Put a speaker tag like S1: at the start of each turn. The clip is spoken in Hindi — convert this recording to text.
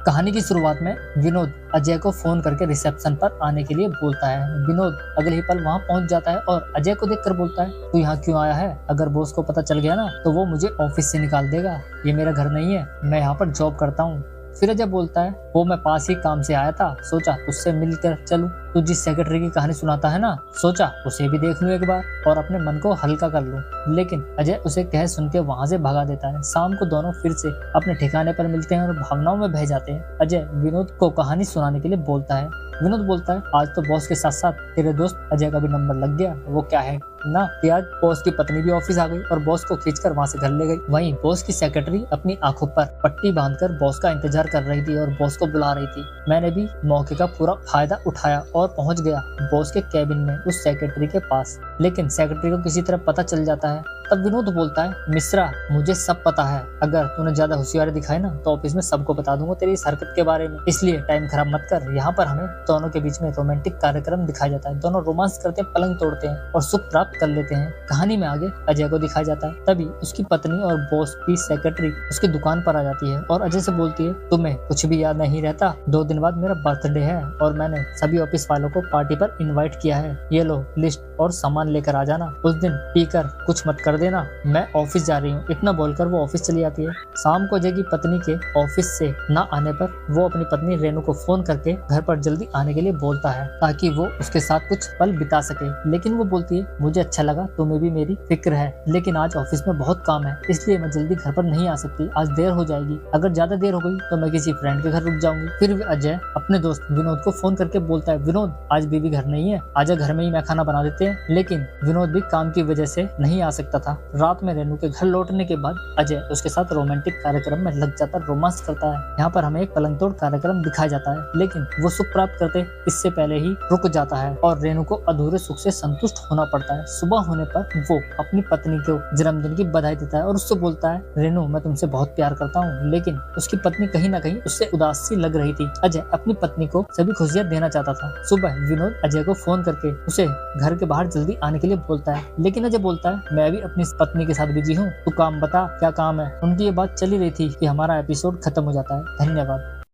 S1: कहानी की शुरुआत में विनोद अजय को फोन करके रिसेप्शन पर आने के लिए बोलता है। विनोद अगले ही पल वहां पहुंच जाता है और अजय को देखकर बोलता है, तू यहाँ क्यों आया है? अगर बॉस को पता चल गया ना तो वो मुझे ऑफिस से निकाल देगा। ये मेरा घर नहीं है, मैं यहाँ पर जॉब करता हूँ। फिर अजय बोलता है, वो मैं पास ही काम से आया था, सोचा तुझसे मिलकर चलूं। तू जिस सेक्रेटरी की कहानी सुनाता है ना, सोचा उसे भी देख लूं एक बार और अपने मन को हल्का कर लूं। लेकिन अजय उसे कह सुन के वहां से भगा देता है। शाम को दोनों फिर से अपने ठिकाने पर मिलते हैं और भावनाओं में बह जाते हैं। अजय विनोद को कहानी सुनाने के लिए बोलता है। विनोद बोलता है, आज तो बॉस के साथ साथ तेरे दोस्त अजय का भी नंबर लग गया। वो क्या है ना कि आज बॉस की पत्नी भी ऑफिस आ गई और बॉस को खींचकर वहां से घर ले गई। वहीं बॉस की सेक्रेटरी अपनी आंखों पर पट्टी बांधकर बॉस का इंतजार कर रही थी और बॉस को बुला रही थी। मैंने भी मौके का पूरा फायदा उठाया और पहुंच गया बॉस के कैबिन में उस सेक्रेटरी के पास। लेकिन सेक्रेटरी को किसी तरह पता चल जाता है। तब विनोद बोलता है, मिश्रा मुझे सब पता है, अगर तूने ज्यादा होशियारी दिखाई ना तो ऑफिस में सबको बता दूंगा तेरी इस हरकत के बारे में, इसलिए टाइम खराब मत कर। यहाँ पर हमें दोनों के बीच में रोमांटिक कार्यक्रम दिखाया जाता है। दोनों रोमांस करते हैं, पलंग तोड़ते हैं और सुख प्राप्त कर लेते हैं। कहानी में आगे अजय को दिखाया जाता है। तभी उसकी पत्नी और बॉस की सेक्रेटरी उसकी दुकान पर आ जाती है और अजय से बोलती है, तुम्हें कुछ भी याद नहीं रहता? 2 दिन बाद मेरा बर्थडे है और मैंने सभी ऑफिस वालों को पार्टी पर इनवाइट किया है। ये लो लिस्ट और सामान लेकर आ जाना। उस दिन पीकर कुछ मत कर देना, मैं ऑफिस जा रही हूँ। इतना बोलकर वो ऑफिस चली जाती है। शाम को अजय की पत्नी के ऑफिस से न आने पर वो अपनी पत्नी रेनू को फोन करके घर पर जल्दी आने के लिए बोलता है ताकि वो उसके साथ कुछ पल बिता सके। लेकिन वो बोलती है, मुझे अच्छा लगा, तुम्हें भी मेरी फिक्र है, लेकिन आज ऑफिस में बहुत काम है इसलिए मैं जल्दी घर पर नहीं आ सकती, आज देर हो जाएगी। अगर ज्यादा देर हो गई तो मैं किसी फ्रेंड के घर रुक जाऊंगी। फिर अजय अपने दोस्त विनोद को फोन करके बोलता है, विनोद आज बीवी घर नहीं है, आजा घर में ही मैं खाना बना देते हैं। लेकिन विनोद भी काम की वजह से नहीं आ सकता था। रात में रेनू के घर लौटने के बाद अजय उसके साथ रोमांटिक कार्यक्रम में लग जाता, रोमांस करता है। यहाँ पर हमें एक पलंग तोड़ कार्यक्रम दिखाया जाता है, लेकिन वो सुख प्राप्त करते इससे पहले ही रुक जाता है और रेनू को अधूरे सुख से संतुष्ट होना पड़ता है। सुबह होने पर वो अपनी पत्नी को जन्मदिन की बधाई देता है और उससे बोलता है, रेनू मैं तुमसे बहुत प्यार करता हूँ। लेकिन उसकी पत्नी कहीं ना कहीं उससे उदास सी लग रही थी। अजय अपनी पत्नी को सभी खुशियां देना चाहता था। सुबह विनोद अजय को फोन करके उसे घर के बाहर जल्दी आने के लिए बोलता है, लेकिन अजय बोलता है, मैं भी अपनी पत्नी के साथ बिजी हूँ, तू काम बता क्या काम है। उनकी ये बात चली रही थी कि हमारा एपिसोड खत्म हो जाता है। धन्यवाद।